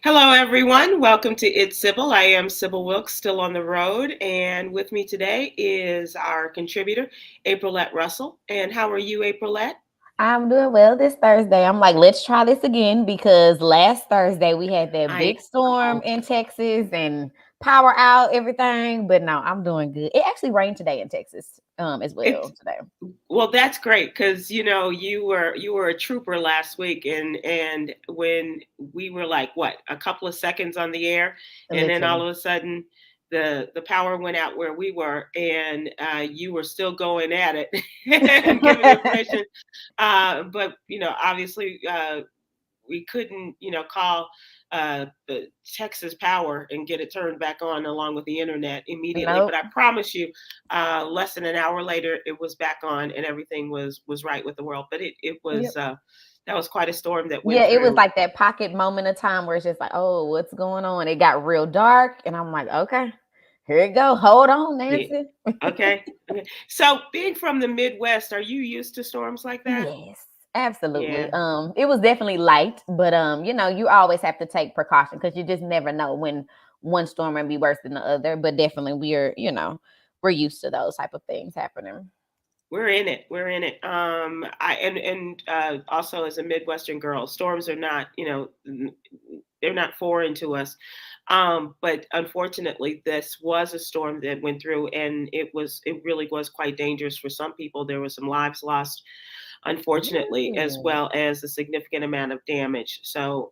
Hello, everyone. Welcome to It's Sybil. I am Sybil Wilkes, still on the road, and with me today is our contributor, Aprylete Russell. And how are you, Aprylete? I'm doing well this Thursday. I'm like, let's try this again because last Thursday we had that I big storm in Texas and power out, everything. But no, I'm doing good. It actually rained today in Texas, as it's well today. well, that's great because you were a trooper last week, and when we were like what a couple of seconds on the air, and then all Literally. of a sudden the power went out where we were, and you were still going at it and giving information. But obviously, we couldn't, call the Texas Power and get it turned back on along with the internet immediately. But Nope. I promise you, less than an hour later, it was back on and everything was right with the world. But it was Yep. that was quite a storm that Yeah, went it was through. like that pocket moment of time where it's just like, oh, what's going on? It got real dark, and I'm like, okay, here it go. Hold on, Yeah. Nancy. Okay. Okay. So, being from the Midwest, are you used to storms like that? Yes, absolutely. Yeah. It was definitely light, but you always have to take precaution because you just never know when one storm may be worse than the other. But definitely, we're used to those type of things happening. We're in it. We're in it. I and Also as a Midwestern girl, storms are not, they're not foreign to us. But unfortunately, this was a storm that went through, and it really was quite dangerous for some people. There were some lives lost, unfortunately, as Ooh. well as a significant amount of damage. So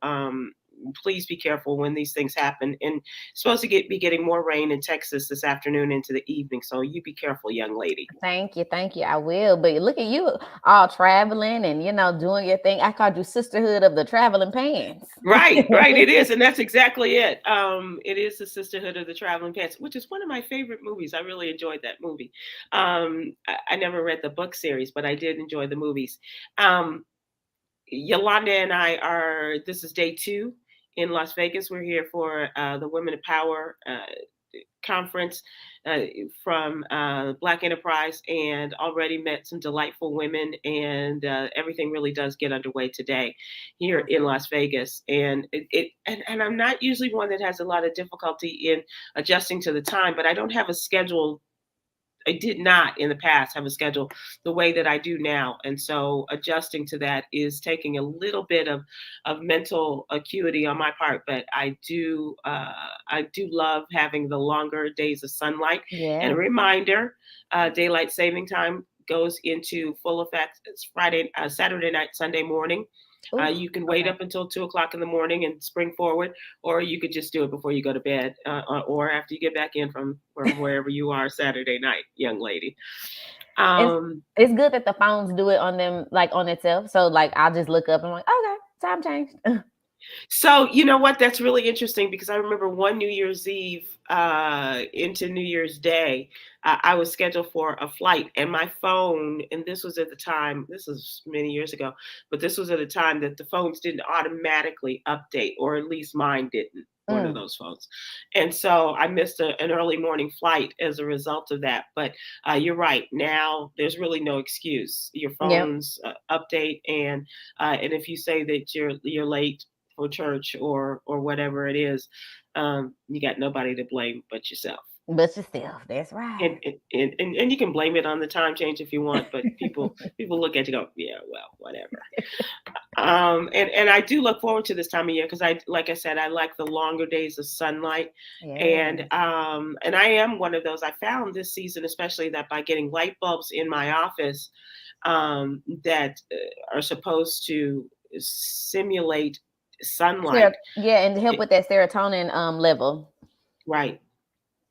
please be careful when these things happen. And it's supposed to be getting more rain in Texas this afternoon into the evening. So you be careful, young lady. Thank you. I will. But look at you all traveling and doing your thing. I called you Sisterhood of the Traveling Pants. Right, right. It is, and that's exactly it. It is the Sisterhood of the Traveling Pants, which is one of my favorite movies. I really enjoyed that movie. I never read the book series, but I did enjoy the movies. Um, Yolanda and I are. This is day two in Las Vegas. We're here for the Women of Power conference uh, from Black Enterprise, and already met some delightful women. And everything really does get underway today here in Awesome. Las Vegas. And and I'm not usually one that has a lot of difficulty in adjusting to the time, but I don't have a schedule. I did not in the past have a schedule the way that I do now. And so adjusting to that is taking a little bit of mental acuity on my part. But I do love having the longer days of sunlight. And a Yeah. reminder, daylight saving time goes into full effect. It's Saturday night, Sunday morning. Ooh, You can wait okay. up until 2 o'clock in the morning and spring forward, or you could just do it before you go to bed, or after you get back in from wherever you are Saturday night, young lady. It's Um, it's good that the phones do it on them, like on itself. So like I'll just look up and I'm like, okay, time changed. so you know what? That's really interesting because I remember one New Year's Eve into New Year's Day, I was scheduled for a flight, and my phone, and this was at the time, this was many years ago, but this was at a time that the phones didn't automatically update, or at least mine didn't. One of Mm, those phones. And so I missed an early morning flight as a result of that. But you're right. Now there's really no excuse. Your yep. phones update, and if you say that you're late for church or whatever it is, you got nobody to blame but yourself. But yourself, that's right. And you can blame it on the time change if you want, but people look at you and go, yeah, well, whatever. And I do look forward to this time of year because like I said, I like the longer days of sunlight, Yes. and I am one of those. I found this season, especially, that by getting light bulbs in my office that are supposed to simulate sunlight. Yeah, and to help It, with that serotonin level. right.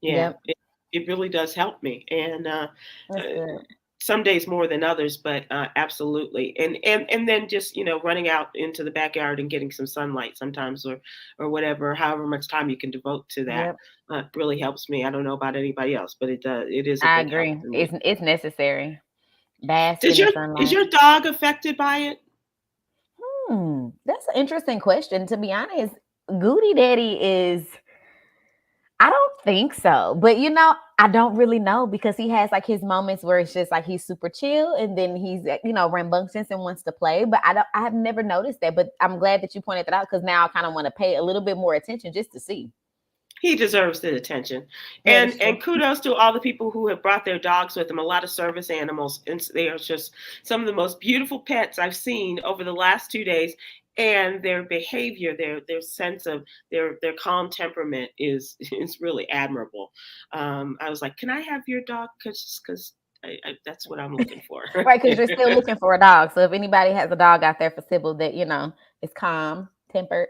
Yeah. Yep. It really does help me. And That's uh, good. some days more than others, but absolutely. And then just running out into the backyard and getting some sunlight sometimes, or whatever, however much time you can devote to that, Yep. really helps me. I don't know about anybody else, but it is a I big help agree. for me. It's necessary. Bask Does in the your is sunlight. your dog affected by it? That's an interesting question. To be honest, Goody Daddy is. I don't think so. But I don't really know because he has like his moments where it's just like he's super chill and then he's rambunctious and wants to play. But I have never noticed that. But I'm glad that you pointed that out because now I kind of want to pay a little bit more attention just to see. He deserves the attention. That is true. And kudos to all the people who have brought their dogs with them, a lot of service animals, and they are just some of the most beautiful pets I've seen over the last 2 days. And their behavior, their sense of their calm temperament is really admirable. I was like, can I have your dog? Because that's what I'm looking for. Right, because you're still looking for a dog. So if anybody has a dog out there for Sybil that, is calm, tempered,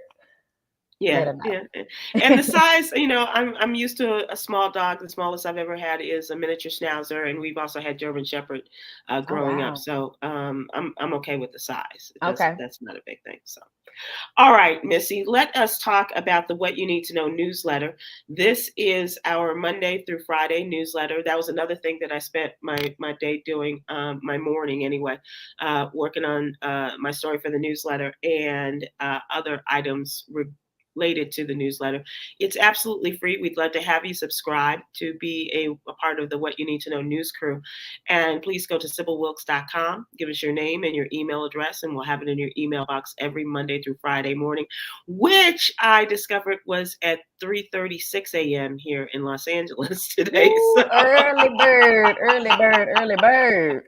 let Yeah, her yeah, know. and the size, I'm used to a small dog. The smallest I've ever had is a miniature Schnauzer, and we've also had German Shepherd Oh, growing up. wow. So I'm okay with the size. Okay. That's not a big thing. So all right, Missy, let us talk about the What You Need to Know newsletter. This is our Monday through Friday newsletter. That was another thing that I spent my day doing, my morning anyway, working on my story for the newsletter and other items related to the newsletter. It's absolutely free. We'd love to have you subscribe to be a part of the What You Need to Know news crew. And please go to SybilWilkes.com, give us your name and your email address, and we'll have it in your email box every Monday through Friday morning, which I discovered was at 3:36 a.m. here in Los Angeles today. Ooh, So, early bird, early bird, early bird.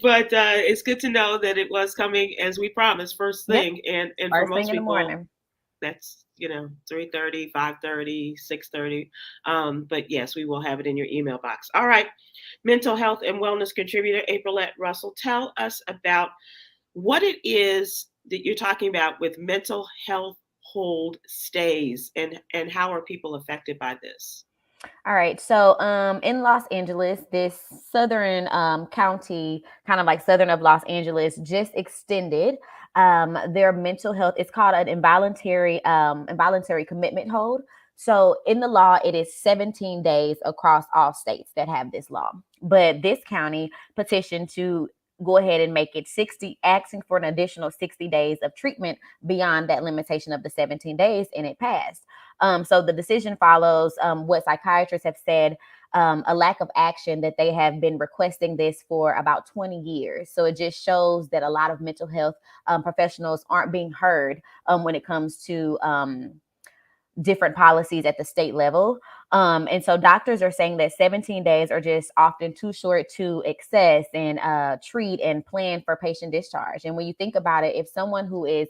but it's good to know that it was coming as we promised, first Yep, thing. And for first thing most in the people, morning. that's 3:30, 5:30, 6:30. But yes, we will have it in your email box. All right, mental health and wellness contributor Aprylete Russell, tell us about what it is that you're talking about with mental health hold stays, and how are people affected by this. All right. So, in Los Angeles, this southern county, kind of like southern of Los Angeles, just extended their mental health. It's called an involuntary commitment hold. So, in the law, it is 17 days across all states that have this law. But this county petitioned to go ahead and make it 60, asking for an additional 60 days of treatment beyond that limitation of the 17 days, and it passed. So the decision follows what psychiatrists have said, a lack of action that they have been requesting this for about 20 years. So it just shows that a lot of mental health professionals aren't being heard when it comes to different policies at the state level. And so doctors are saying that 17 days are just often too short to access and treat and plan for patient discharge. And when you think about it, if someone who is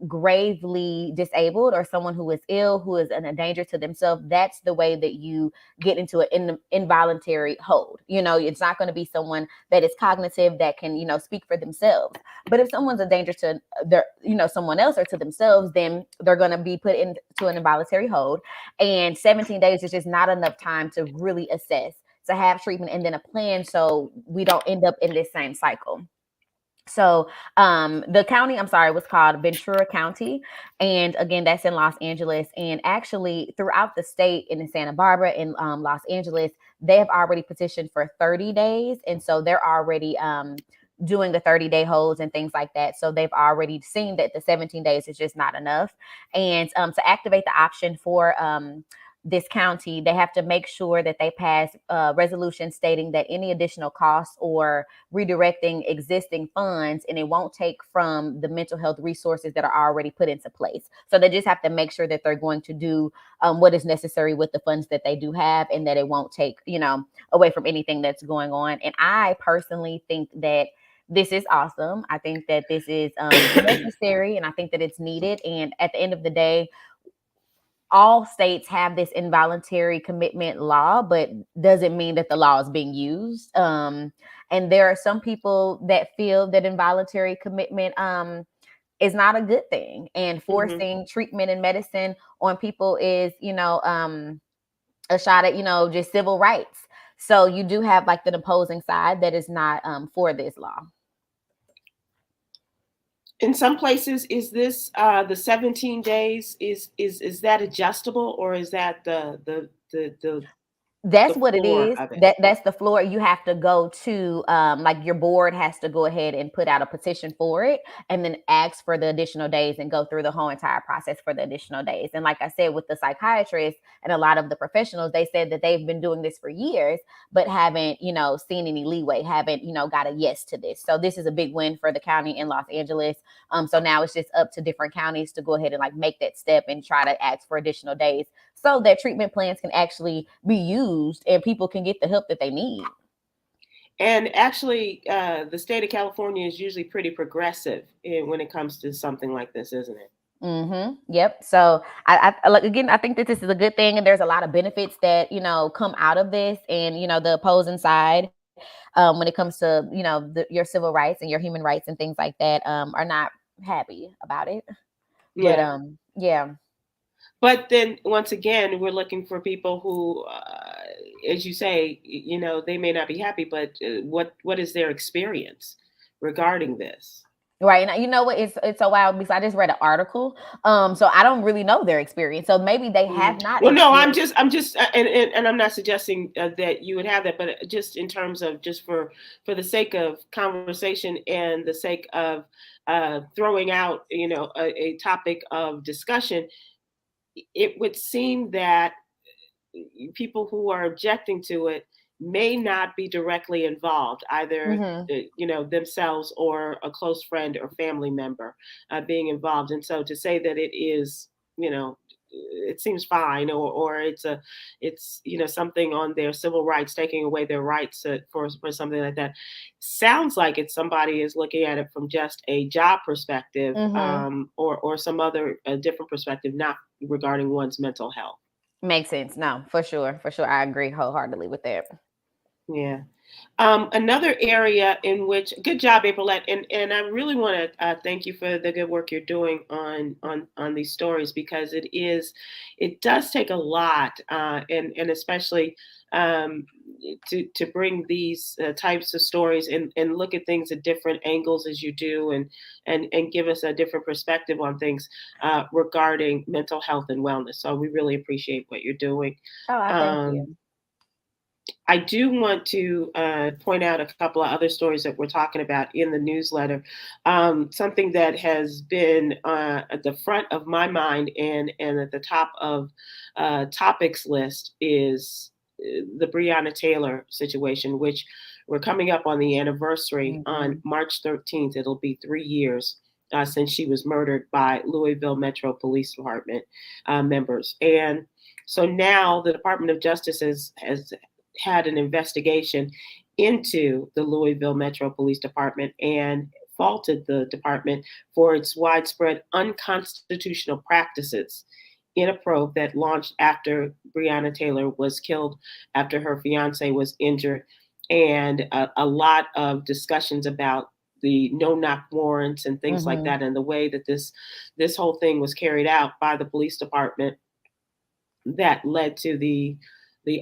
gravely disabled or someone who is ill, who is in a danger to themselves, that's the way that you get into an involuntary hold. It's not going to be someone that is cognitive that can, speak for themselves. But if someone's a danger to someone else or to themselves, then they're going to be put into an involuntary hold. And 17 days is just not enough time to really assess, to have treatment and then a plan so we don't end up in this same cycle. So the county, I'm sorry, was called Ventura County. And again, that's in Los Angeles. And actually, throughout the state in Santa Barbara and Los Angeles, they have already petitioned for 30 days. And so they're already doing the 30-day holds and things like that. So they've already seen that the 17 days is just not enough. And to activate the option for this county, they have to make sure that they pass a resolution stating that any additional costs or redirecting existing funds, and it won't take from the mental health resources that are already put into place. So they just have to make sure that they're going to do what is necessary with the funds that they do have, and that it won't take, away from anything that's going on. And I personally think that this is awesome. I think that this is necessary, and I think that it's needed. And at the end of the day, all states have this involuntary commitment law, but doesn't mean that the law is being used. And there are some people that feel that involuntary commitment is not a good thing, and Hmm. forcing treatment and medicine on people is, a shot at, just civil rights. So you do have like the opposing side that is not for this law. In some places, is this the 17 days? Is that adjustable, or is that the The That's what it floor is. of it. That's the floor. You have to go to like your board has to go ahead and put out a petition for it and then ask for the additional days and go through the whole entire process for the additional days. And like I said, with the psychiatrists and a lot of the professionals, they said that they've been doing this for years, but haven't, seen any leeway, haven't, got a yes to this. So this is a big win for the county in Los Angeles. So now it's just up to different counties to go ahead and like make that step and try to ask for additional days so that treatment plans can actually be used and people can get the help that they need. And actually, the state of California is usually pretty progressive when it comes to something like this, isn't it? Yep. So like again, I think that this is a good thing, and there's a lot of benefits that come out of this, and the opposing side, when it comes to your civil rights and your human rights and things like that, are not happy about it. But Yeah. yeah. But then once again, we're looking for people who, as you say, they may not be happy, but what is their experience regarding this? Right. And you know what? It's so wild because I just read an article. So I don't really know their experience. So maybe they have not Well, no, experienced. and I'm not suggesting that you would have that, but just in terms of just for the sake of conversation and the sake of throwing out, a topic of discussion, it would seem that people who are objecting to it may not be directly involved, either Hmm. themselves or a close friend or family member being involved. And so to say that it is, it seems fine, or it's something on their civil rights, taking away their rights for something like that, sounds like it's somebody is looking at it from just a job perspective, Hmm. or some other different perspective, not regarding one's mental health. Makes sense. No, for sure. For sure. I agree wholeheartedly with that. Yeah. Another area in which, good job, Aprylette, and I really want to thank you for the good work you're doing on these stories, because it does take a lot, and especially um, to bring these types of stories and look at things at different angles as you do, and give us a different perspective on things regarding mental health and wellness. So we really appreciate what you're doing. Oh, I thank Um, you. I do want to point out a couple of other stories that we're talking about in the newsletter. Something that has been at the front of my mind and at the top of topics list is the Breonna Taylor situation, which we're coming up on the anniversary on Hmm. March 13th. It'll be 3 years. Since she was murdered by Louisville Metro Police Department members. And so now the Department of Justice has had an investigation into the Louisville Metro Police Department and faulted the department for its widespread unconstitutional practices in a probe that launched after Breonna Taylor was killed, after her fiance was injured, and a lot of discussions about the no-knock warrants and things like Hmm. that, and the way that this whole thing was carried out by the police department that led to the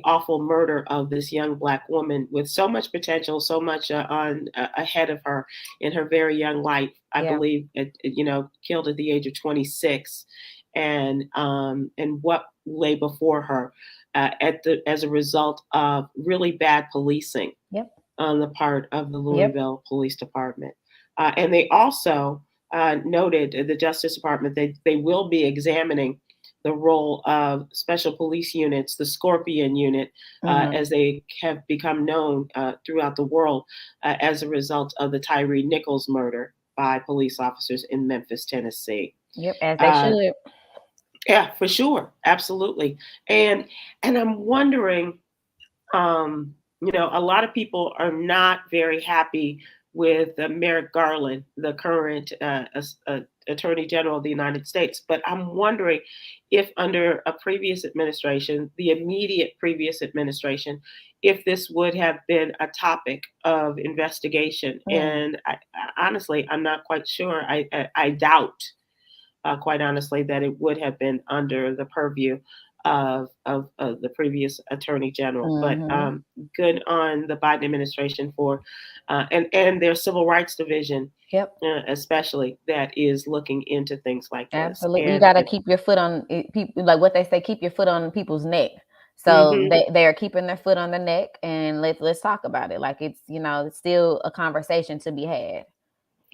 awful murder of this young black woman with so much potential, so much on ahead of her in her very young life. I Yeah. believe, killed at the age of 26, and what lay before her as a result of really bad policing Yep. on the part of the Yep. Louisville Police Department. And they also noted, the Justice Department, they will be examining the role of special police units, the Scorpion Unit, Hmm. as they have become known throughout the world, as a result of the Tyree Nichols murder by police officers in Memphis, Tennessee. Yep. As they Uh, should. yeah, for sure, absolutely. And I'm wondering, a lot of people are not very happy with Merrick Garland, the current Attorney General of the United States. But I'm wondering if, under a previous administration, the immediate previous administration, if this would have been a topic of investigation. Mm. And honestly, I'm not quite sure. I doubt, quite honestly, that it would have been under the purview of the previous attorney general. But Hmm. good on the Biden administration for, and their civil rights division, Yep. especially, that is looking into things like this. Absolutely. You And got to keep your foot on people, like what they say, keep your foot on people's neck. So they are keeping their foot on the neck, and let's talk about it. Like it's it's still a conversation to be had,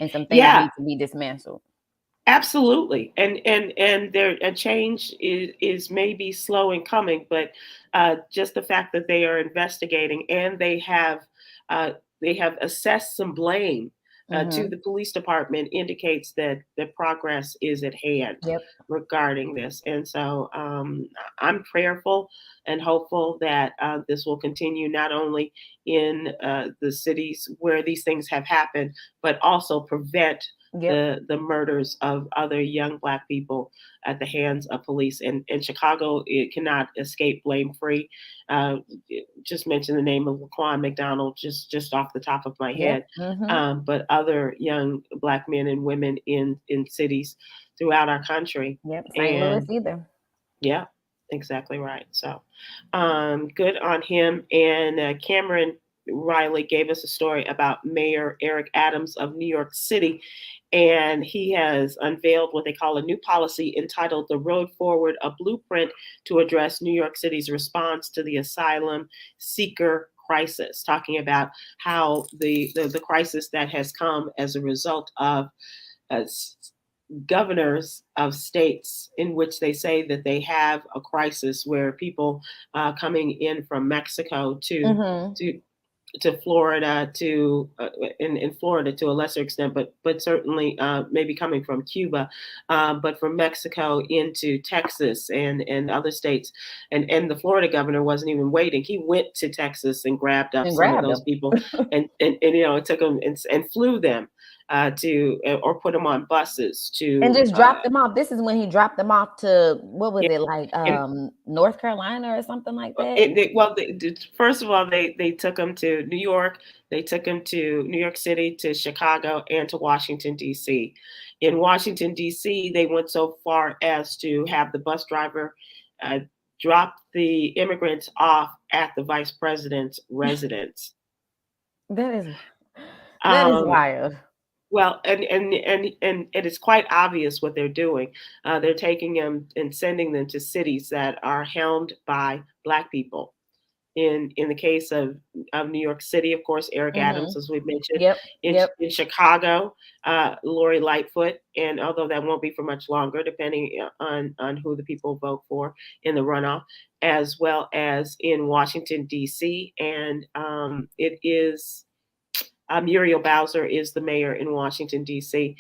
and some things Yeah, need to be dismantled. absolutely. And there a change is maybe slow in coming, but just the fact that they are investigating and uh, they have assessed some blame to Hmm. the police department indicates that the progress is at hand Yep. regarding this. And so I'm prayerful and hopeful that this will continue not only in the cities where these things have happened, but also prevent Yep. the murders of other young Black people at the hands of police. And Chicago, it cannot escape blame free. Uh, just mention the name of Laquan McDonald just off the top of my Yep. head, Hmm. but other young Black men and women in cities throughout our country. Yep. St. Louis And either. yeah, exactly right. So good on him. And Cameron Riley gave us a story about Mayor Eric Adams of New York City. And he has unveiled what they call a new policy entitled The Road Forward, a blueprint to address New York City's response to the asylum seeker crisis, talking about how the crisis that has come as a result of uh, governors of states in which they say that they have a crisis where people coming in from Mexico Hmm. to to Florida to in Florida to a lesser extent, but certainly maybe coming from Cuba, but from Mexico into Texas and other states, and the Florida governor wasn't even waiting. He went to Texas and grabbed up And some of grabbed those them people and it took them and flew them to or put them on buses and to just dropped them off. This is when he dropped them off to, what was yeah, it, like and North Carolina or something like that. First of all, they took him to New York, they took him to New York City, to Chicago, and to Washington D.C. In Washington D.C., they went so far as to have the bus driver uh, drop the immigrants off at the vice president's residence. That is that is Um, wild. well, and it is quite obvious what they're doing. They're taking them and sending them to cities that are helmed by Black people. In the case of New York City, of course, Eric Hmm. Adams, as we mentioned. Yep. Yep. In Chicago, Lori Lightfoot, and although that won't be for much longer, depending on who the people vote for in the runoff, as well as in Washington D.C. And it is Muriel Bowser is the mayor in Washington D.C.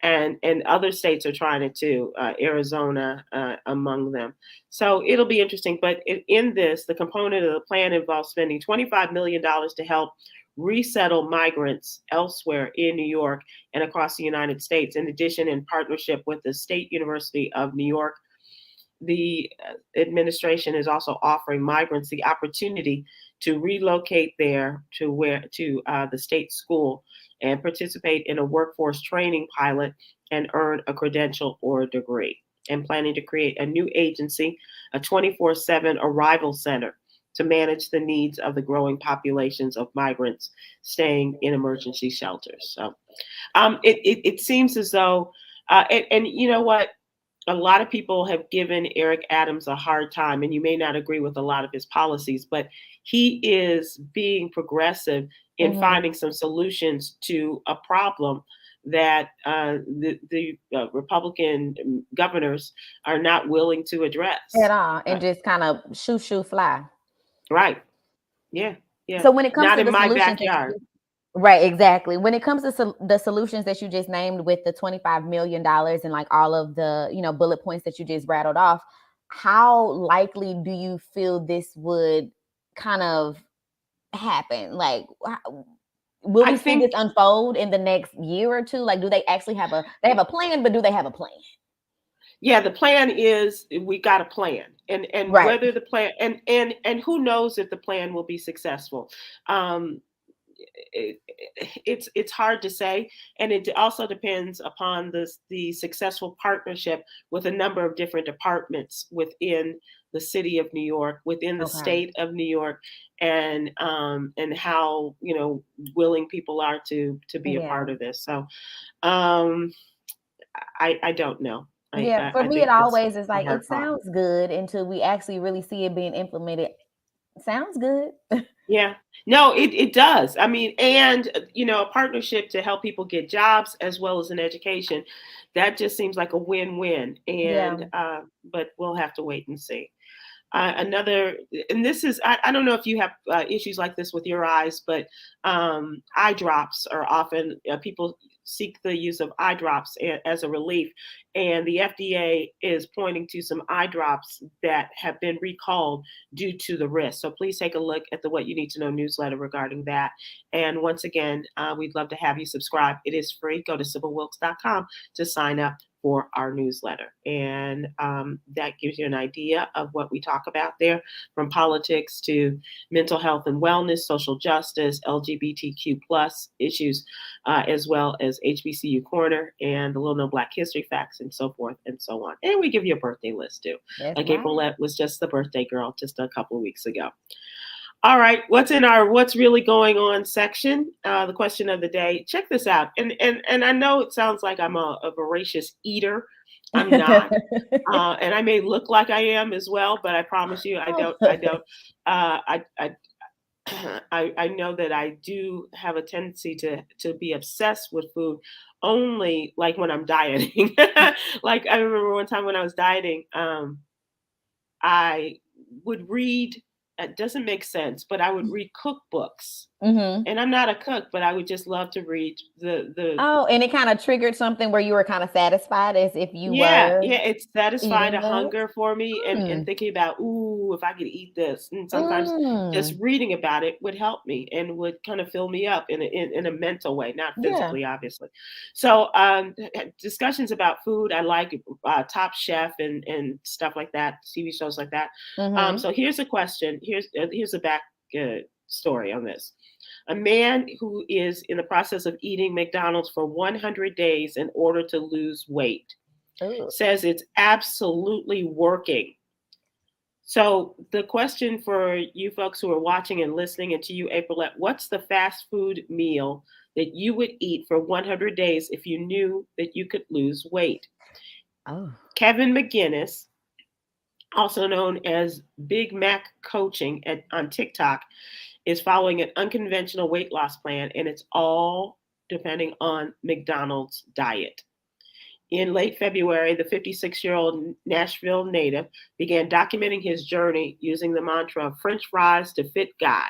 and other states are trying it too, Arizona among them. So it'll be interesting. But in this, the component of the plan involves spending $25 million to help resettle migrants elsewhere in New York and across the United States. In addition, in partnership with the State University of New York, the administration is also offering migrants the opportunity to relocate there to the state school and participate in a workforce training pilot and earn a credential or a degree. And planning to create a new agency, a 24/7 arrival center to manage the needs of the growing populations of migrants staying in emergency shelters. So it seems as though, and you know what? A lot of people have given Eric Adams a hard time, and you may not agree with a lot of his policies, but he is being progressive in Hmm. finding some solutions to a problem that the Republican governors are not willing to At address. all, and just kind of shoo fly. Right? Yeah, yeah. So when it comes Not to in the my solutions that backyard. right, exactly. When it comes to the solutions that you just named with the $25 million and like all of the, bullet points that you just rattled off, how likely do you feel this would kind of happen? Like, will I we see this think unfold in the next year or two? Like, do they actually have a plan, but do they have a plan? yeah, the plan is we got a plan, and Right. whether the plan and who knows if the plan will be successful. Um, it, it's hard to say, and it also depends upon the successful partnership with a number of different departments within the city of New York, within the Okay. state of New York, and how willing people are to be a Yeah. part of this. So um, I don't know. Yeah, for I me, it think that's always is a like, hard it part. sounds good until we actually really see it being implemented. Sounds good. Yeah. No, it does. I mean, and a partnership to help people get jobs as well as an education. That just seems like a win-win. Yeah. And but we'll have to wait and see. Another, and this is, I don't know if you have issues like this with your eyes, but eye drops are often, people seek the use of eye drops as a relief. And the FDA is pointing to some eye drops that have been recalled due to the risk. So please take a look at the What You Need to Know newsletter regarding that. And once again, we'd love to have you subscribe. It is free. Go to SybilWilkes.com to sign up for our newsletter. And that gives you an idea of what we talk about there, from politics to mental health and wellness, social justice, LGBTQ plus issues, as well as HBCU Corner and the Little Known Black History Facts and so forth and so on. And we give you a birthday list too. That's Like right. Aprylete was just the birthday girl just a couple of weeks ago. All right, what's in our "What's Really Going On" section? The question of the day. Check this out, and I know it sounds like I'm a voracious eater. I'm not, and I may look like I am as well, but I promise you, I don't. I don't. I I know that I do have a tendency to be obsessed with food, only like when I'm dieting. Like I remember one time when I was dieting, I would read. It doesn't make sense, but I would read cookbooks. Hmm. And I'm not a cook, but I would just love to read the Oh, and it kind of triggered something where you were kind of satisfied as if you yeah, were yeah, it satisfied eating a those. hunger for me, and Mm. thinking about, ooh, if I could eat this. And sometimes just Mm. reading about it would help me and would kind of fill me up in a mental way, not Yeah. physically, obviously. So discussions about food, I like Top Chef and stuff like that, TV shows like that. Hmm. So here's a question. Here's a back story on this. A man who is in the process of eating McDonald's for 100 days in order to lose weight Ooh. says it's absolutely working. So, the question for you folks who are watching and listening, and to you, April, what's the fast food meal that you would eat for 100 days if you knew that you could lose weight? Oh. Kevin McGinnis, also known as Big Mac Coaching on TikTok, is following an unconventional weight loss plan, and it's all depending on McDonald's diet. In late February, the 56-year-old Nashville native began documenting his journey using the mantra French fries to fit guy.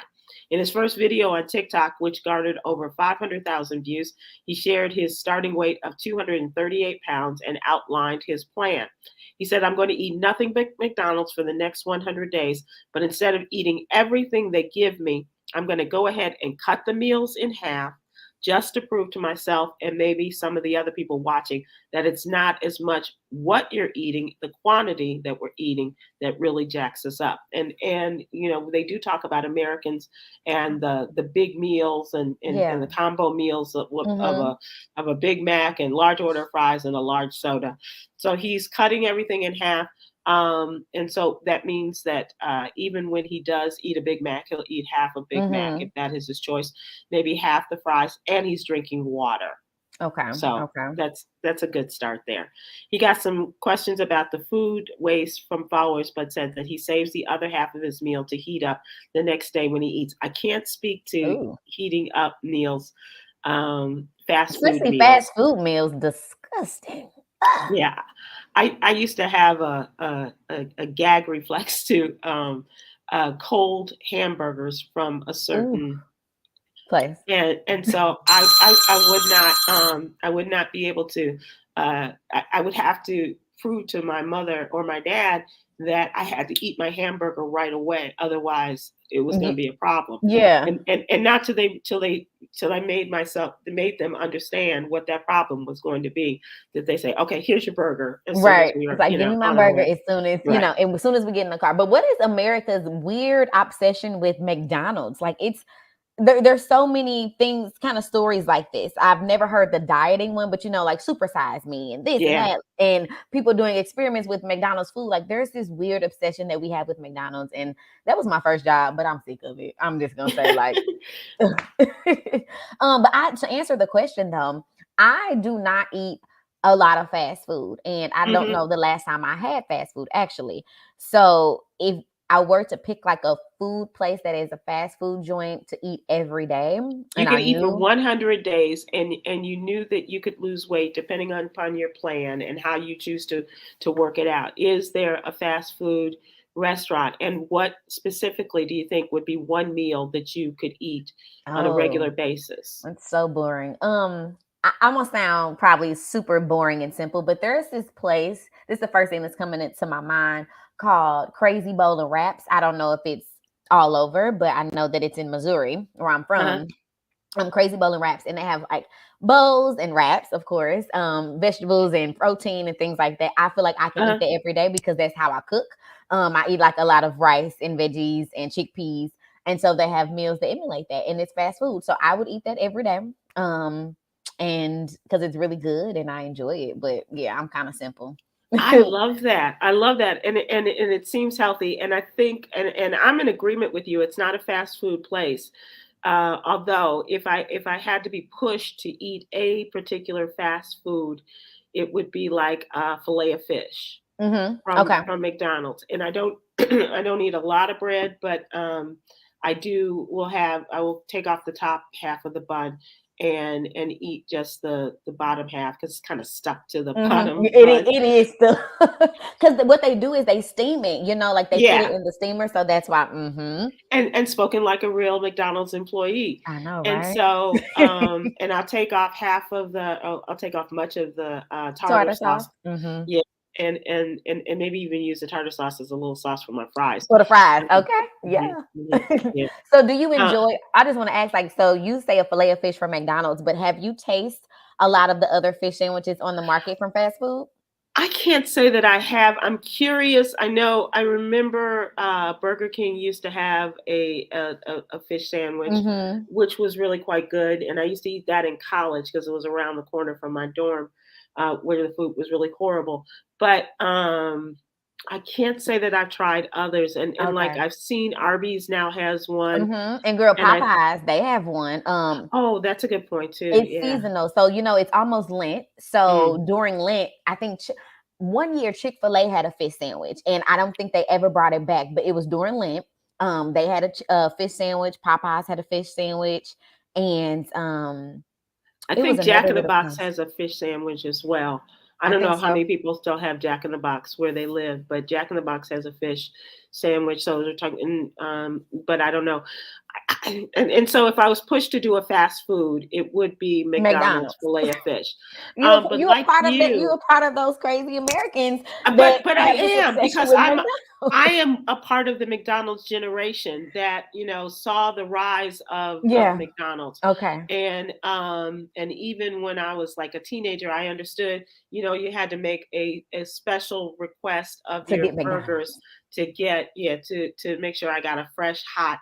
In his first video on TikTok, which garnered over 500,000 views, he shared his starting weight of 238 pounds and outlined his plan. He said, I'm going to eat nothing but McDonald's for the next 100 days, but instead of eating everything they give me, I'm going to go ahead and cut the meals in half just to prove to myself and maybe some of the other people watching that it's not as much what you're eating, the quantity that we're eating that really jacks us up. And they do talk about Americans and the big meals and Yeah. the combo meals Hmm. of a Big Mac and large order of fries and a large soda. So he's cutting everything in half. And so that means that even when he does eat a Big Mac, he'll eat half a Big Mac if Hmm. that is his choice, maybe half the fries, and he's drinking water. Okay. So Okay. that's a good start there. He got some questions about the food waste from followers, but said that he saves the other half of his meal to heat up the next day when he eats. I can't speak to Ooh. heating up meals, fast food Especially meals. fast food meals, disgusting. Ah. Yeah, I used to have a gag reflex to cold hamburgers from a Ooh. certain, Place. and so I would not be able to, I would have to prove to my mother or my dad that I had to eat my hamburger right away, otherwise it was going to Ye- be a problem. Yeah. And not till I made them understand what that problem was going to be, that they say, okay, here's your burger, as soon as Right. we It's are, like, give me my on our burger way. as soon as, Right. as soon as we get in the car. But what is America's weird obsession with McDonald's? Like, it's there's so many things, kind of stories like this. I've never heard the dieting one, but like supersize me and this and Yeah. that, and people doing experiments with McDonald's food. Like, there's this weird obsession that we have with McDonald's, and that was my first job, but I'm sick of it. I'm just gonna say, like, but to answer the question though, I do not eat a lot of fast food, and I don't Hmm. know the last time I had fast food actually. So if I were to pick like a food place that is a fast food joint to eat every day, You and could I eat for knew, 100 days, and you knew that you could lose weight depending on upon your plan and how you choose to work it out. Is there a fast food restaurant, and what specifically do you think would be one meal that you could eat on a regular oh, basis? it's so boring. I'm gonna sound probably super boring and simple, but there's this place. This is the first thing that's coming into my mind called Crazy Bowl of Wraps. I don't know if it's all over, but I know that it's in Missouri, where I'm Uh-huh. from. Crazy Bowl and wraps, and they have like bowls and wraps, of course, vegetables and protein and things like that. I feel like I can eat Uh-huh. that every day because that's how I cook. I eat like a lot of rice and veggies and chickpeas, and so they have meals that emulate that, and it's fast food. So I would eat that every day, and because it's really good and I enjoy it. But yeah, I'm kind of simple. I love that. I love that. And it seems healthy. And I think and I'm in agreement with you. It's not a fast food place. Although if I had to be pushed to eat a particular fast food, it would be like a fillet of fish Okay. from McDonald's. And I don't I don't eat a lot of bread, but I will take off the top half of the bun and eat just the bottom half because it's kind of stuck to the bottom bun. It is the because what they do is they steam it, like they put it Yeah, in the steamer, so that's why. and spoken like a real McDonald's employee. I know, And right? so, and I'll take off I'll take off much of the tartar Tartar sauce. sauce. Mm-hmm. Yeah, and maybe even use the tartar sauce as a little sauce for my fries. For the fries. Mhm, Okay. mhm, Yeah. mhm, yeah. So do you Uh, enjoy I just want to ask, like, so you say a fillet of fish from McDonald's, but have you tasted a lot of the other fish sandwiches on the market from fast food? I can't say that I have. I'm curious. I remember Burger King used to have a fish sandwich, Mm-hmm. which was really quite good, and I used to eat that in college because it was around the corner from my dorm, where the food was really horrible. But I can't say that I've tried others, and like Okay. I've seen Arby's now has one, Mm-hmm. And girl, and I Popeyes, they have one. oh, that's a good point too. It's Yeah. seasonal. So, it's almost Lent. Mm. So during Lent, I think one year Chick-fil-A had a fish sandwich, and I don't think they ever brought it back, but it was during Lent. They had a fish sandwich. Popeyes had a fish sandwich, and I it was think Jack another in the little Box place. has a fish sandwich as well. I I don't think know how so. many people still have Jack in the Box where they live, but Jack in the Box has a fish sandwich. So they're talking, but I don't know. And so if I was pushed to do a fast food, it would be McDonald's McDonald's. filet of fish. But You're a like part of that. You're you, a part of those crazy Americans that but I have this am obsession because with I McDonald's. am a part of the McDonald's generation that saw the rise of Yeah. McDonald's, Okay. and even when I was like a teenager, I understood you had to make a special request of To your get burgers McDonald's. to get to make sure I got a fresh hot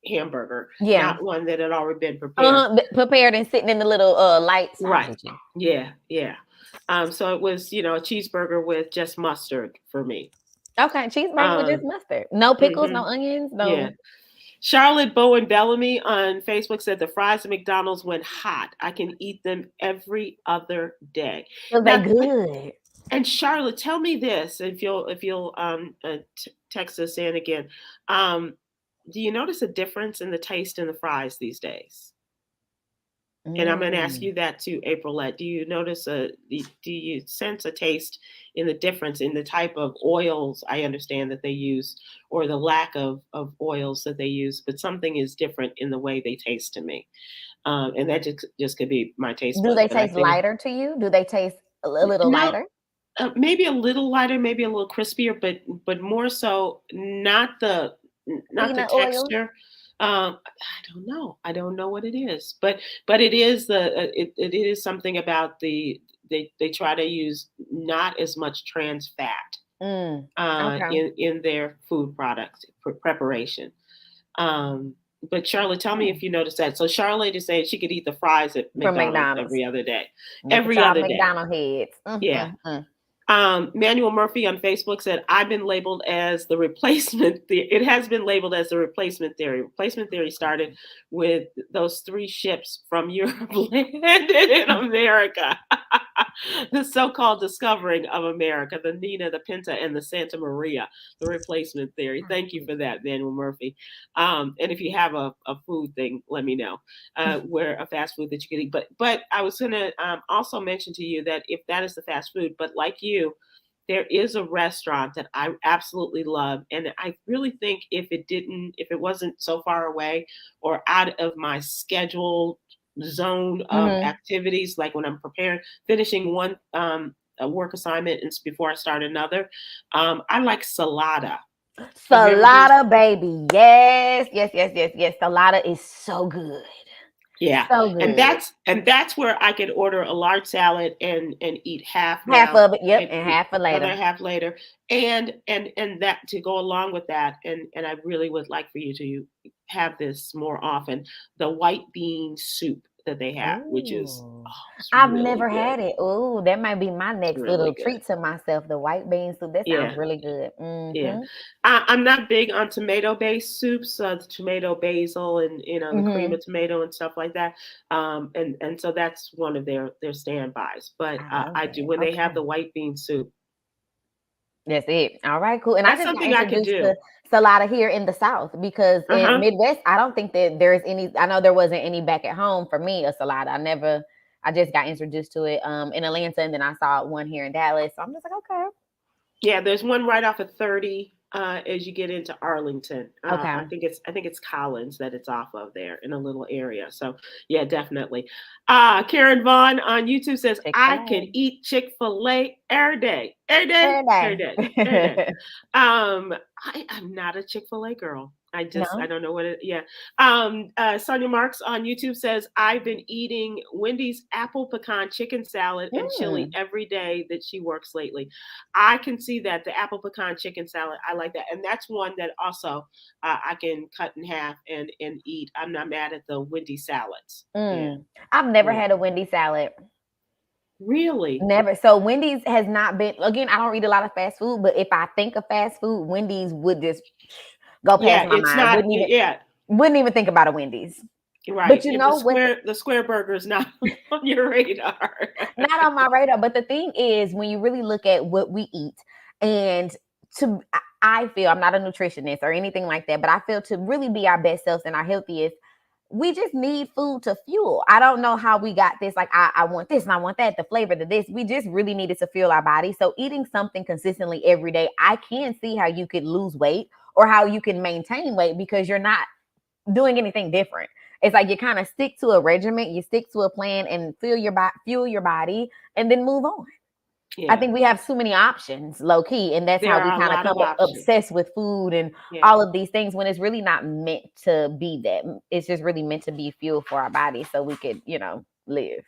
hamburger, Yeah. not one that had already been prepared. Prepared and sitting in the little light Right. sausage. Yeah, yeah. So it was a cheeseburger with just mustard for me. Okay, cheeseburger with just Um, mustard. No pickles, no mhm, onions, yeah. no. Charlotte Bowen Bellamy on Facebook said the fries at McDonald's went hot. I can eat them every other day. Was they Now, good? and Charlotte, tell me this, if you'll text us in again. Um, do you notice a difference in the taste in the fries these days? And I'm going to ask Mm. you that too, Aprylette. Do you sense a taste in the difference in the type of oils I understand that they use, or the lack of oils that they use? But something is different in the way they taste to me, and that just could be my taste Do buds. they But I taste think lighter to you? Do they taste a little no, lighter? maybe a little lighter, maybe a little crispier, but more so not the Peanut oil? texture. I don't know. I don't know what it is, but it is it is something about they try to use not as much trans fat Mm. Okay. in their food products preparation. Um, but Charlotte, tell me Hmm. if you notice that. So Charlotte is saying she could eat the fries at From McDonald's McDonald's. every other day, Look at every y'all other day. McDonald heads. Yeah. Mm. Manuel Murphy on Facebook said, I've been labeled as the replacement. It has been labeled as the replacement theory. Replacement theory started with those three ships from Europe landed in America. The so-called discovering of America, the Nina, the Pinta, and the Santa Maria, the replacement theory. Thank you for that, Daniel Murphy. And if you have a food thing, let me know where a fast food that you can eat. But I was going to also mention to you that if that is the fast food, but like you, there is a restaurant that I absolutely love. And I really think if it wasn't so far away or out of my schedule zone of Mhm. activities, like when I'm preparing, finishing one a work assignment and before I start another, I like Salada. Have you ever been? Salada, baby. Yes, yes, yes, yes, yes. Salada is so good. Yeah, So and good. that's where I can order a large salad and eat half Half now of it, yep, and and eat half for the other later. half later, and that to go along with that, and I really would like for you to have this more often. The white bean soup that they have, which is Ooh. it's I've really never good, had it. Ooh, that might be my it's next really little good. treat to myself. The white bean soup. That sounds Yeah, really good. yeah. Mm-hmm. I'm not big on tomato-based soups, the tomato basil and the cream Mm-hmm. of tomato and stuff like that. And so that's one of their standbys. But I love I do that. when they have Okay. the white bean soup. That's it. All right, cool. And I That's just got something I could introduced do. to salada here in the South because Uh in huh. Midwest, I don't think that there's any. I know there wasn't any back at home for me a salada. I just got introduced to it in Atlanta, and then I saw one here in Dallas. So I'm just like, okay, Yeah, there's one right off of 30 as you get into Arlington. okay. I think it's Collins that it's off of there in a little area. So yeah, definitely. Karen Vaughn on YouTube says Chick Fil I can A eat Chick-fil-A every day, every day, every every day, every day. day. I'm not a Chick-fil-A girl. I No. don't know what it. Yeah. Sonia Marks on YouTube says I've been eating Wendy's apple pecan chicken salad and chili Mm. every day that she works lately. I can see that the apple pecan chicken salad. I like that, and that's one that also I can cut in half and eat. I'm not mad at the Wendy salads. Yeah, Mm. I've never yeah, had a Wendy's salad. really. Never. So Wendy's has not been. Again, I don't eat a lot of fast food, but if I think of fast food, Wendy's would just go past Yeah, my it's mind. not. Yeah, Wouldn't even think about a Wendy's. But right. you If know what? the square burger is not on your radar. Not on my radar. But the thing is, when you really look at what we eat, and I feel I'm not a nutritionist or anything like that, but I feel to really be our best selves and our healthiest, we just need food to fuel. I don't know how we got this. Like, I want this and I want that, the flavor, the this. We just really needed to fuel our body. So, eating something consistently every day, I can see how you could lose weight or how you can maintain weight because you're not doing anything different. It's like you kind of stick to a regimen, you stick to a plan and fuel your body and then move on. I Yeah, think we have too many options, low key, and that's how there we are a kind of lot come of options. obsessed with food and Yeah. all of these things when it's really not meant to be that. It's just really meant to be fuel for our body so we could, live.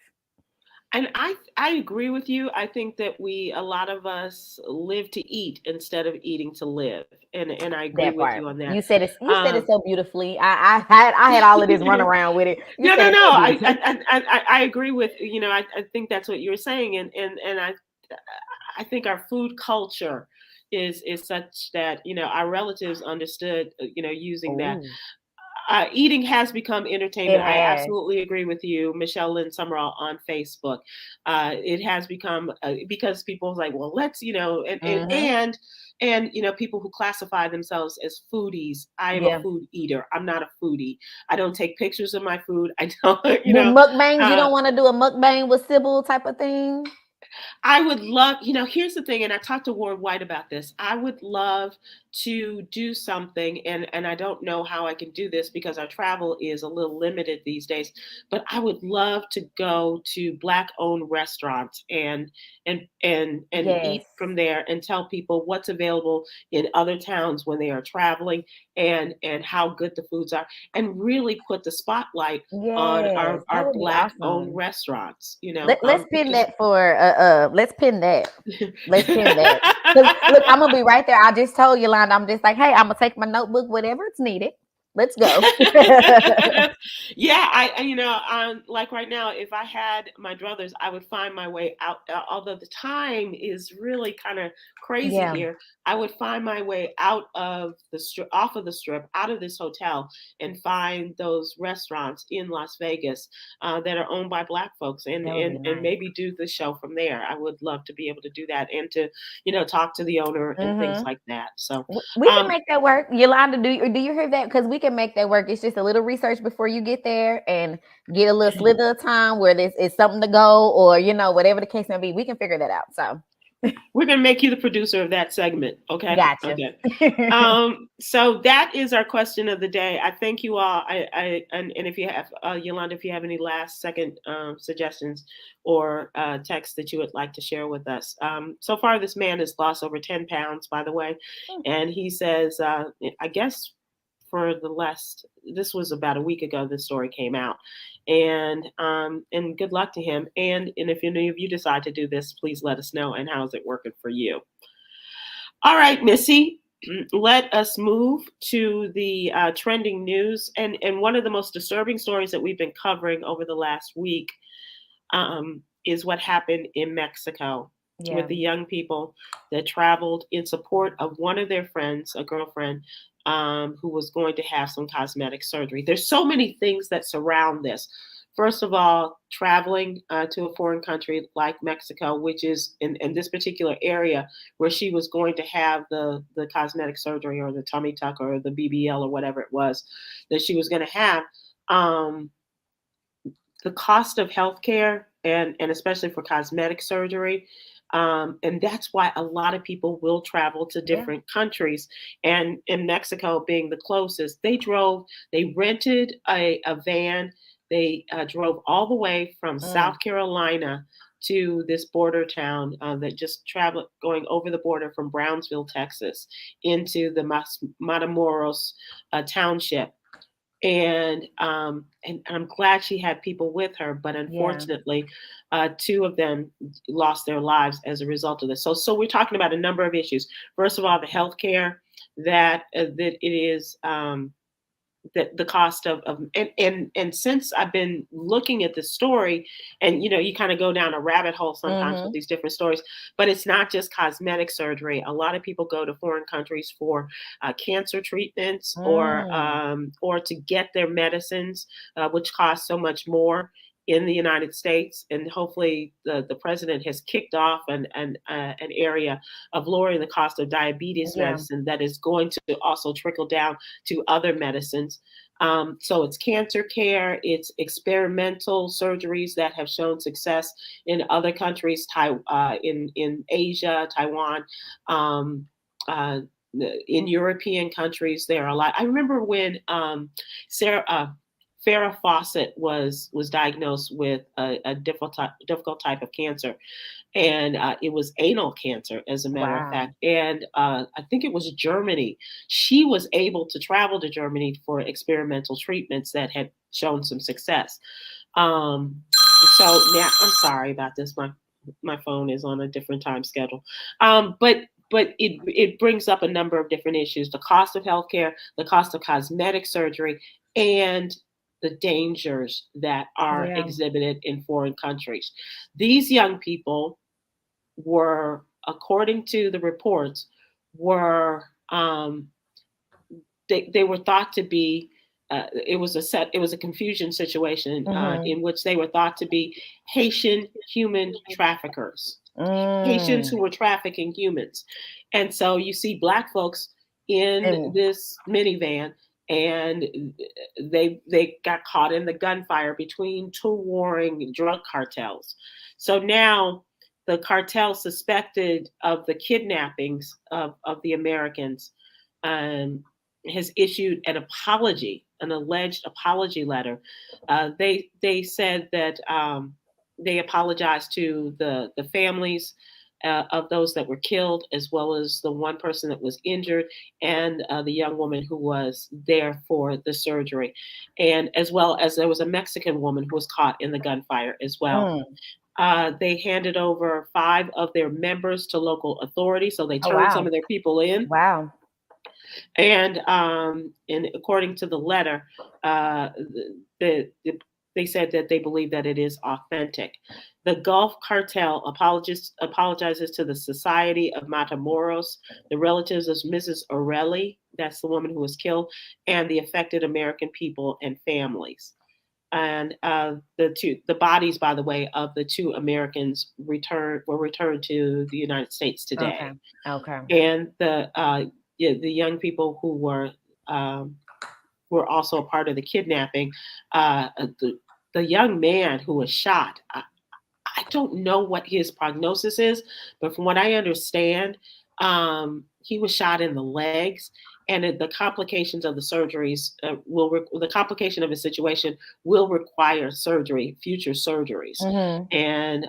And I agree with you. I think that a lot of us live to eat instead of eating to live, and I agree That with part. you on that. You said it Um, so beautifully. I had all of this run around with it. You no, said no, it no. so beautifully. I agree with I think that's what you were saying, and I think our food culture is such that our relatives understood using that. Oh, Eating has become it entertainment. I has. absolutely agree with you, Michelle Lynn Summerall on Facebook. It has become because people's like, well, let's, Hmm. and people who classify themselves as foodies. I am a Yeah. food eater. I'm not a foodie. I don't take pictures of my food. I don't, The mukbangs, you uh, don't want to do a mukbang with Sybil type of thing? I would love, here's the thing, and I talked to Ward White about this. I would love to do something, and I don't know how I can do this because our travel is a little limited these days, but I would love to go to Black-owned restaurants and Yes. eat from there and tell people what's available in other towns when they are traveling and how good the foods are, and really put the spotlight on Yes. That our would be Black-owned awesome. restaurants, Let's pin because that for let's pin that. Let's pin that. Because look, I'm gonna be right there. I just told Yolanda, I'm just like, hey, I'm gonna take my notebook, whatever it's needed. Let's go. Yeah, like right now, if I had my druthers, I would find my way out. Although the time is really kind of crazy Yeah, here, I would find my way out of the strip, off of the strip, out of this hotel, and find those restaurants in Las Vegas that are owned by Black folks, and that would be and nice. maybe do the show from there. I would love to be able to do that, and to talk to the owner and things Hmm. like that. So, We can um, make that work. Yolanda, do you hear that? Because we can make that work. It's just a little research before you get there and get a little slither of time where this is something to go, or whatever the case may be. We can figure that out. So we're gonna make you the producer of that segment. Okay. gotcha. Okay. So that is our question of the day. I thank you all. And if you have Yolanda, if you have any last second suggestions or texts that you would like to share with us. So far, this man has lost over 10 pounds, by the way, and he says, I guess for the last, this was about a week ago, this story came out, and good luck to him. And if any of you decide to do this, please let us know. And how is it working for you? All right, Missy, let us move to the trending news. And one of the most disturbing stories that we've been covering over the last week is what happened in Mexico with Yeah, the young people that traveled in support of one of their friends, a girlfriend, who was going to have some cosmetic surgery. There's so many things that surround this. First of all, traveling to a foreign country like Mexico, which is in this particular area where she was going to have the cosmetic surgery or the tummy tuck or the BBL or whatever it was that she was going to have. Um, the cost of healthcare and especially for cosmetic surgery. And that's why a lot of people will travel to yeah. different countries. And in Mexico being the closest, they rented a van. They drove all the way from Mm, South Carolina to this border town that just traveled, going over the border from Brownsville, Texas, into the Matamoros township. And I'm glad she had people with her, but yeah, unfortunately, two of them lost their lives as a result of this. So we're talking about a number of issues. First of all, the healthcare that it is. That the cost of and since I've been looking at this story, and you kind of go down a rabbit hole sometimes with hmm, these different stories, but it's not just cosmetic surgery. A lot of people go to foreign countries for cancer treatments, mm, or to get their medicines, which cost so much more in the United States. And hopefully the president has kicked off an area of lowering the cost of diabetes yeah, medicine that is going to also trickle down to other medicines. So it's cancer care, it's experimental surgeries that have shown success in other countries, in Asia, Taiwan, um, uh, in European countries. There are a lot. I remember when Sarah. Farrah Fawcett was diagnosed with a difficult type of cancer, and it was anal cancer, as a matter of wow, fact. And I think it was Germany. She was able to travel to Germany for experimental treatments that had shown some success. Um, so now I'm sorry about this. My phone is on a different time schedule. But it brings up a number of different issues: the cost of healthcare, the cost of cosmetic surgery, and the dangers that are yeah, exhibited in foreign countries. These young people were, according to the reports, were they were thought to be. It was a confusion situation hmm, in which they were thought to be Haitian human traffickers, Haitians mm, who were trafficking humans. And so you see Black folks in and this minivan, and they got caught in the gunfire between two warring drug cartels. So now the cartel suspected of the kidnappings of the Americans um, has issued an apology, an alleged apology letter. They said that they apologized to the families of those that were killed, as well as the one person that was injured, and the young woman who was there for the surgery, and as well as there was a Mexican woman who was caught in the gunfire as well. mm. They handed over 5 of their members to local authorities, so they Oh turned some wow, of their people in. wow, And according to the letter, they said that they believe that it is authentic. The Gulf Cartel apologizes to the Society of Matamoros, the relatives of Mrs. Orelli, that's the woman who was killed, and the affected American people and families. And the bodies, by the way, of the two Americans were returned to the United States Okay. today. Okay. And the young people um, were also a part of the kidnapping. Uh, the the young man who was shot. I don't know what his prognosis is, but from what I understand, he was shot in the legs, and the complications of the surgeries the complication of his situation will require surgery, future surgeries, Hmm. and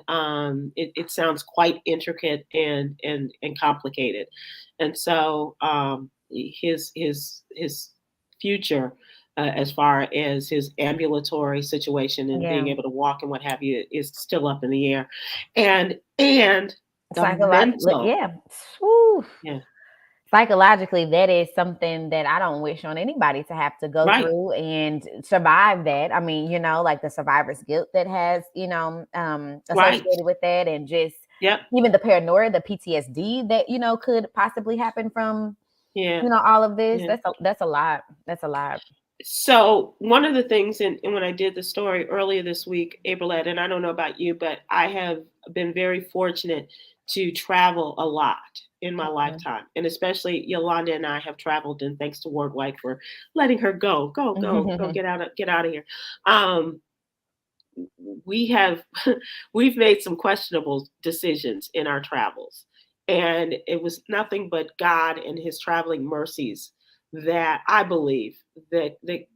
it sounds quite intricate and complicated, and so his future as far as his ambulatory situation and being Yeah. able to walk and what have you is still up in the air. And the Psychologically, mental, yeah. Whew. yeah, Psychologically, that is something that I don't wish on anybody to have to go right, through and survive that. I mean, like the survivor's guilt that has, right, associated with that, and just yep, even the paranoia, the PTSD that, could possibly happen from, yeah, all of this. yeah. That's a lot. That's a lot. So one of the things, and when I did the story earlier this week, Aprylette, and I don't know about you, but I have been very fortunate to travel a lot in my Mhm. lifetime, and especially Yolanda and I have traveled, and thanks to Ward White for letting her go, get out of here. Um, we have we've made some questionable decisions in our travels, and it was nothing but God and his traveling mercies that I believe that they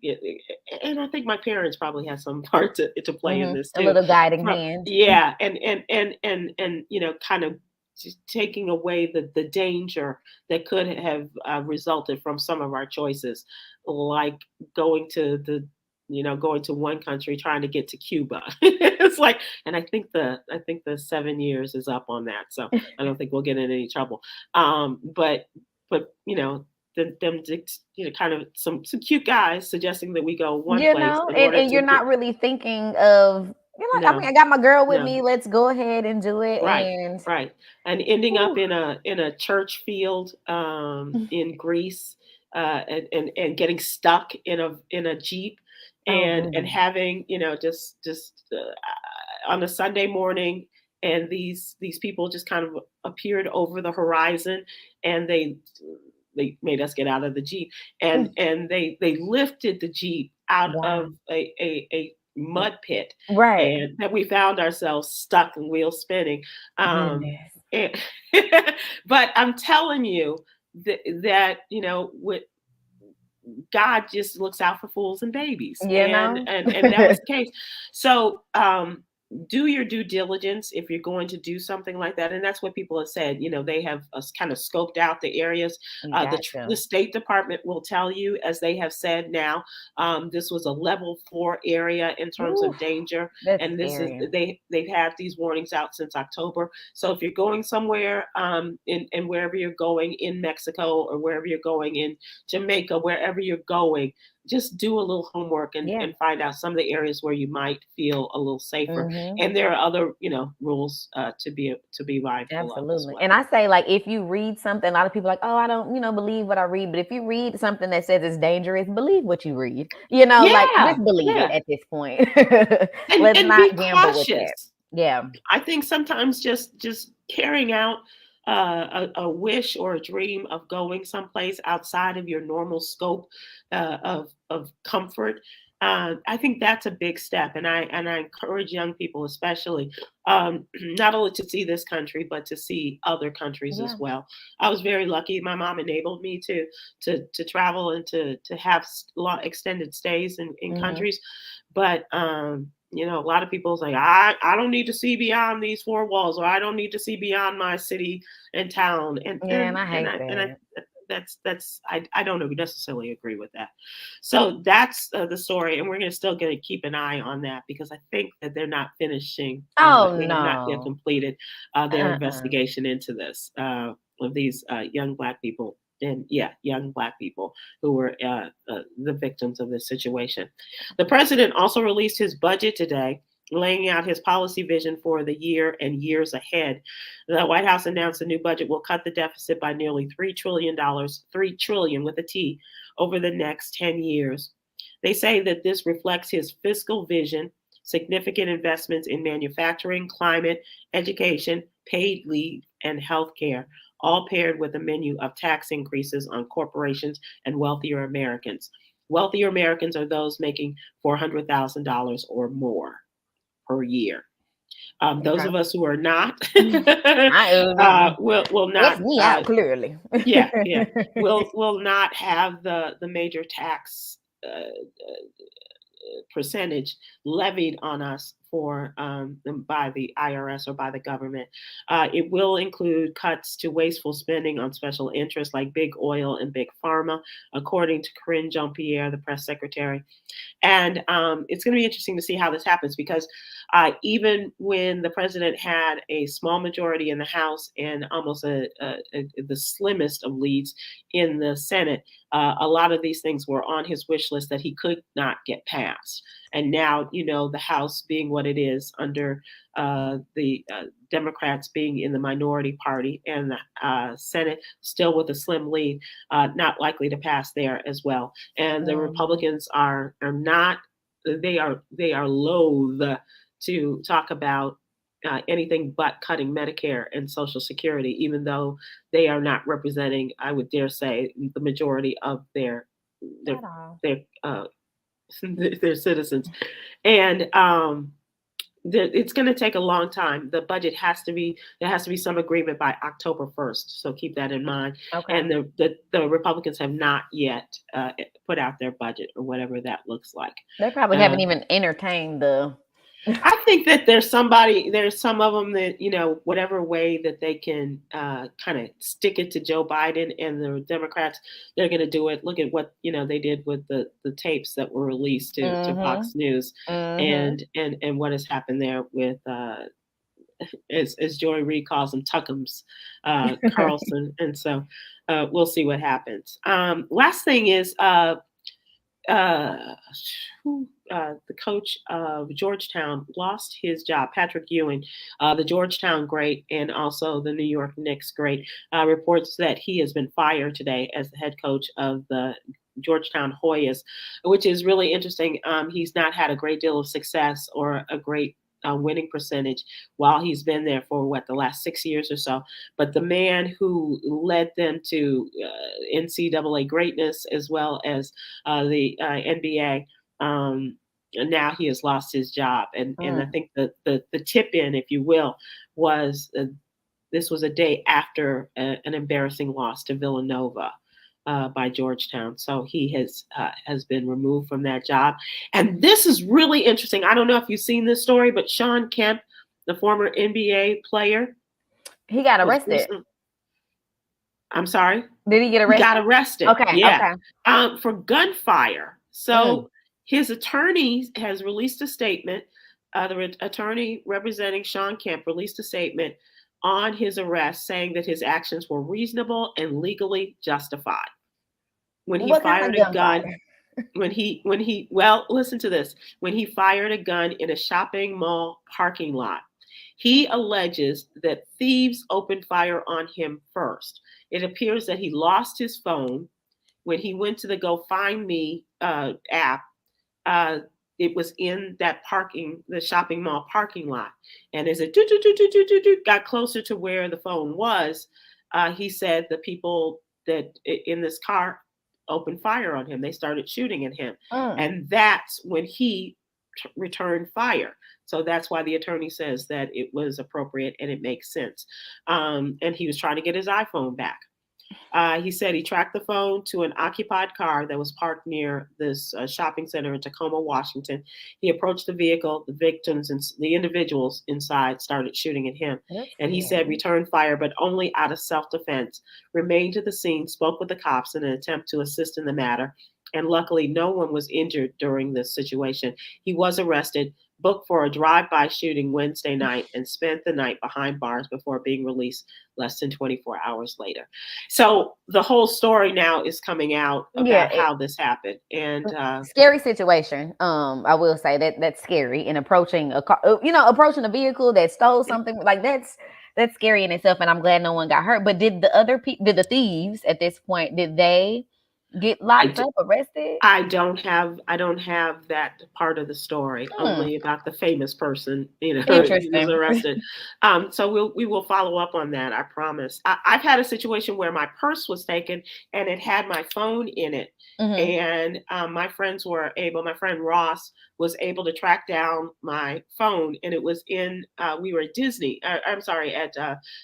and I think my parents probably had some part to play in this A too. little guiding hand. Yeah, and kind of just taking away the danger that could have resulted from some of our choices, like going to going to one country trying to get to Cuba. It's like, and I think the 7 years is up on that, so I don't think we'll get in any trouble. But them kind of some cute guys suggesting that we go one place in And, order you're to get not really thinking of, I mean, no, I got my girl with no. me. Let's go ahead and do it. Right, And right, and ending up whew, in a church field in Greece, and getting stuck in a jeep, oh and goodness. having just on a Sunday morning, and these people just kind of appeared over the horizon, and they made us get out of the jeep, and Mm, and they lifted the jeep out wow. of a mud pit, Right. and that we found ourselves stuck and wheels spinning. Goodness. And but I'm telling you that with God just looks out for fools and babies, You and know? and that was the case. So do your due diligence if you're going to do something like that, and that's what people have said. They have kind of scoped out the areas. You The gotcha. State Department will tell you, as they have said now, this was a level 4 area in terms Ooh, of danger, that's and this is scary. they've had these warnings out since October. So if you're going somewhere, in wherever you're going in Mexico, or wherever you're going in Jamaica, wherever you're going, just do a little homework, and, Yeah. and find out some of the areas where you might feel a little safer. Hmm. And there are other, rules to be mindful of as Absolutely. And well. I say, like, if you read something, a lot of people are like, oh, I don't, believe what I read. But if you read something that says it's dangerous, believe what you read. Like, Yeah, just believe it yeah, at this point. and Let's and not be gamble with that. cautious. Yeah. I think sometimes just carrying out a wish or a dream of going someplace outside of your normal scope of comfort. I think that's a big step, and I encourage young people, especially, not only to see this country but to see other countries as Yeah. well. I was very lucky; my mom enabled me to travel and to have extended stays in Hmm. countries, but a lot of people's like, I don't need to see beyond these four walls, or I don't need to see beyond my city and town, and Yeah. And and I and hate I and I that. that's I don't necessarily agree with that. So that's the story, and we're going to keep an eye on that, because I think that they're not finishing. Oh, They have not yet no. completed their Uh-uh. investigation into this of these young Black people and young Black people who were the victims of this situation. The president also released his budget today, laying out his policy vision for the year and years ahead. The White House announced the new budget will cut the deficit by nearly $3 trillion, $3 trillion with a T, over the next 10 years. They say that this reflects his fiscal vision, significant investments in manufacturing, climate, education, paid leave, and healthcare, all paired with a menu of tax increases on corporations and wealthier Americans. Wealthier Americans are those making $400,000 or more per year. Those Okay. of us who are not I will X not me out clearly. will not have the major tax percentage levied on us by the IRS or by the government. It will include cuts to wasteful spending on special interests like big oil and big pharma, according to Corinne Jean-Pierre, the press secretary. And it's going to be interesting to see how this happens, because even when the president had a small majority in the House and almost the slimmest of leads in the Senate, a lot of these things were on his wish list that he could not get passed. And now, the House being what it is, under the Democrats being in the minority party, and the Senate still with a slim lead, not likely to pass there as well. And the Republicans are not, they are loath to talk about anything but cutting Medicare and Social Security, even though they are not representing, I would dare say, the majority of their their citizens. And it's going to take a long time. The budget there has to be some agreement by October 1st. So keep that in mind. Okay. And the Republicans have not yet put out their budget, or whatever that looks like. They probably haven't even entertained the. I think that there's some of them that, whatever way that they can kind of stick it to Joe Biden and the Democrats, they're going to do it. Look at what, they did with the tapes that were released to Fox News, and what has happened there with, as Joy Reid calls them, Tuckums, Carlson. And so we'll see what happens. Last thing is, the coach of Georgetown lost his job. Patrick Ewing, the Georgetown great and also the New York Knicks great, reports that he has been fired today as the head coach of the Georgetown Hoyas, which is really interesting. He's not had a great deal of success or a great winning percentage while he's been there for the last 6 years or so. But the man who led them to NCAA greatness, as well as the NBA, now he has lost his job. And I think the tip in, if you will, was this was a day after an embarrassing loss to Villanova by Georgetown. So he has been removed from that job. And this is really interesting. I don't know if you've seen this story, but Shawn Kemp, the former NBA player, he got arrested. I'm sorry? Did he get arrested? He got arrested. Okay. Yeah. Okay. For gunfire. So his attorney has released a statement. The attorney representing Shawn Kemp released a statement on his arrest, saying that his actions were reasonable and legally justified. When he fired a gun, listen to this. When he fired a gun in a shopping mall parking lot, he alleges that thieves opened fire on him first. It appears that he lost his phone when he went to the Go Find Me app. It was in the shopping mall parking lot. And as it got closer to where the phone was, he said the people that in this car opened fire on him. They started shooting at him. And that's when he returned fire. So that's why the attorney says that it was appropriate and it makes sense. And he was trying to get his iPhone back. He said he tracked the phone to an occupied car that was parked near this shopping center in Tacoma, Washington. He approached the vehicle. The victims and the individuals inside started shooting at him. And he said returned fire, but only out of self-defense. Remained to the scene, spoke with the cops in an attempt to assist in the matter. And luckily, no one was injured during this situation. He was arrested, booked for a drive-by shooting Wednesday night and spent the night behind bars before being released less than 24 hours later. So the whole story now is coming out Yeah, about how this happened. And scary situation. I will say that that's scary. And approaching a car, approaching a vehicle that stole something, like that's scary in itself. And I'm glad no one got hurt. But did the other people, did the thieves at this point, did they get locked I, up, arrested? I don't have that part of the story. Hmm. Only about the famous person, he was Interesting. arrested. So we will follow up on that. I promise. I've had a situation where my purse was taken and it had my phone in it, Hmm. and my friends were able. My friend Ross was able to track down my phone, and it was in. We were at Disney. I'm sorry, at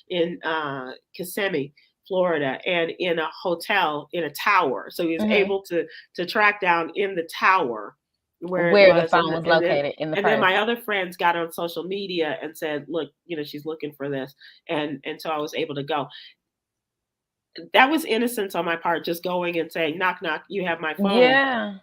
in Kissimmee, Florida, and in a hotel in a tower. So he was Hmm. able to track down in the tower where it Where the was, phone was located in the and then purse. my other friends got on social media and said, "Look, she's looking for this," and so I was able to go. That was innocence on my part, just going and saying, "Knock, knock, you have my phone." Yeah.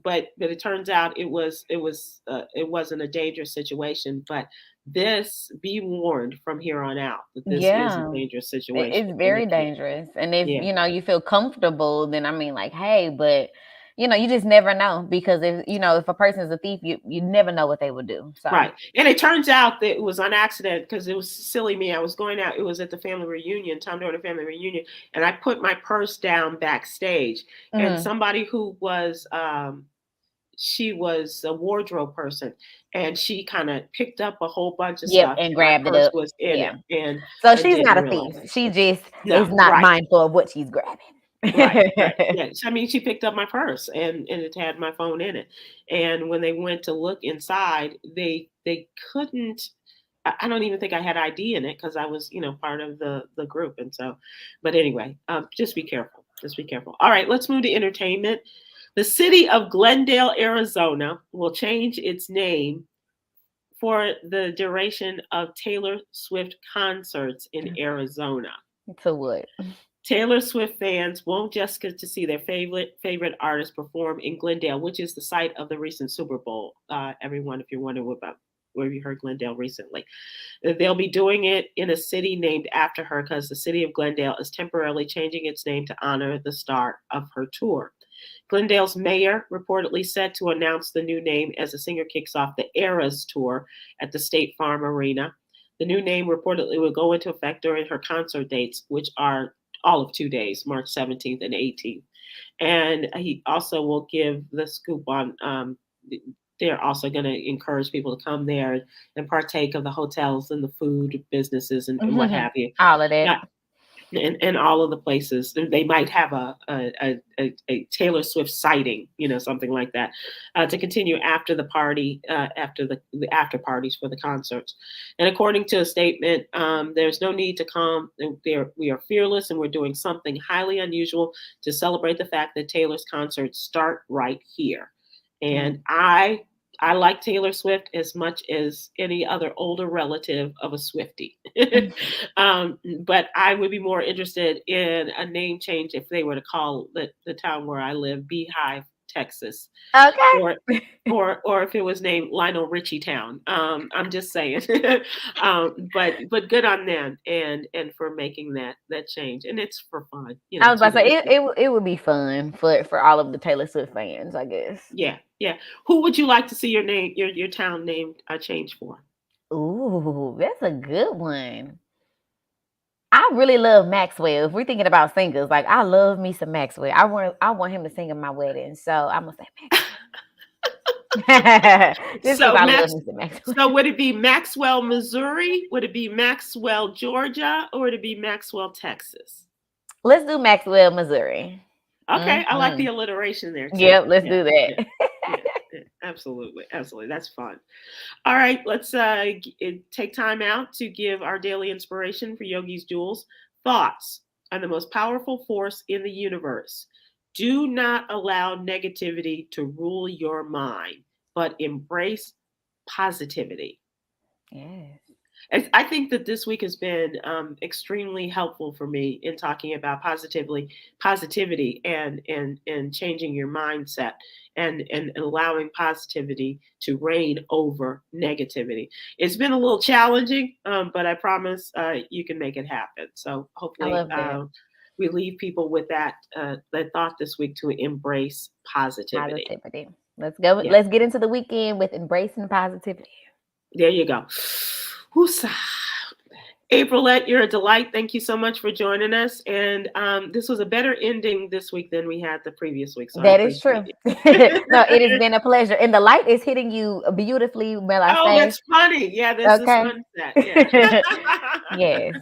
But it turns out it wasn't a dangerous situation. But this, be warned from here on out that this is a Yeah. dangerous It's situation, and very dangerous. And if, yeah. you feel comfortable, then I mean, like, hey, but you just never know, because if a person is a thief, you never know what they would do. So, Right. And it turns out that it was on accident because it was silly me. I was going out, it was at the family reunion, Tom doing a family reunion, and I put my purse down backstage. And mhm. somebody who was she was a wardrobe person, and she kind of picked up a whole bunch of Yep, stuff, and and my grabbed it purse up. was in Yeah. it, So and she's didn't not a realize thief. it. She just is No, not right. mindful of what she's grabbing. Right, right. Yeah. I mean, she picked up my purse, and it had my phone in it. And when they went to look inside, they couldn't. I don't even think I had ID in it because I was, part of the group. And so, but anyway, just be careful. Just be careful. All right, let's move to entertainment. The city of Glendale, Arizona, will change its name for the duration of Taylor Swift concerts in Arizona. To what? Taylor Swift fans won't just get to see their favorite artist perform in Glendale, which is the site of the recent Super Bowl. Everyone, if you're wondering about where you heard Glendale recently, they'll be doing it in a city named after her because the city of Glendale is temporarily changing its name to honor the start of her tour. Glendale's mayor reportedly set to announce the new name as the singer kicks off the Eras tour at the State Farm Arena. The new name reportedly will go into effect during her concert dates, which are all of 2 days, March 17th and 18th. And he also will give the scoop on they're also going to encourage people to come there and partake of the hotels and the food businesses and what have you. All of that. Yeah, and all of the places they might have a Taylor Swift sighting, something like that, to continue after the party, after the after parties for the concerts. And according to a statement, there's no need to come. We are fearless, and we're doing something highly unusual to celebrate the fact that Taylor's concerts start right here. Mm. And I like Taylor Swift as much as any other older relative of a Swiftie. But I would be more interested in a name change if they were to call the town where I live Beehive, Texas, or Okay. or if it was named Lionel Richie Town. I'm just saying. But good on them and for making that change, and it's for fun, I was about to say 2 days. it would be fun for all of the Taylor Swift fans, I guess. Yeah, yeah. Who would you like to see your town name change for? Ooh, that's a good one. I really love Maxwell. If we're thinking about singers, like I love me some Maxwell. I want him to sing at my wedding. So I'm gonna say Maxwell. Just because So I love Max, me some Maxwell. so would it be Maxwell, Missouri? Would it be Maxwell, Georgia, or would it be Maxwell, Texas? Let's do Maxwell, Missouri. Okay, I like Hmm. the alliteration there too. Yep, let's Yeah, do yeah, that. yeah, yeah. Absolutely, absolutely. That's fun. All right, let's take time out to give our daily inspiration for Yogi's Jewels. Thoughts are the most powerful force in the universe. Do not allow negativity to rule your mind, but embrace positivity. Yes. I think that this week has been extremely helpful for me in talking about positivity, and changing your mindset, and allowing positivity to reign over negativity. It's been a little challenging, but I promise you can make it happen. So I hopefully love that. we leave people with that thought this week to embrace positivity. Positivity. Let's go. Yeah, Let's get into the weekend with embracing positivity. there you go. Whoosah. Aprylete, you're a delight. Thank you so much for joining us. And this was a better ending this week than we had the previous week. So I That is appreciate true. you. No, it has been a pleasure. And the light is hitting you beautifully, will I Oh, say? that's funny. Yeah, this is Okay. sunset. Yeah. Yes.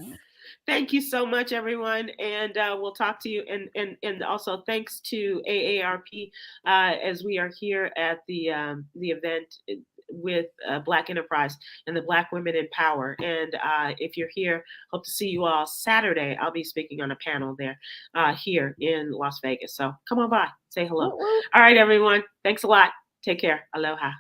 Thank you so much, everyone. And we'll talk to you. And also thanks to AARP as we are here at the event with Black Enterprise and the Black Women in Power. And if you're here, hope to see you all Saturday. I'll be speaking on a panel there here in Las Vegas. So come on by, say hello. Woo, woo. All right, everyone. Thanks a lot. Take care. Aloha.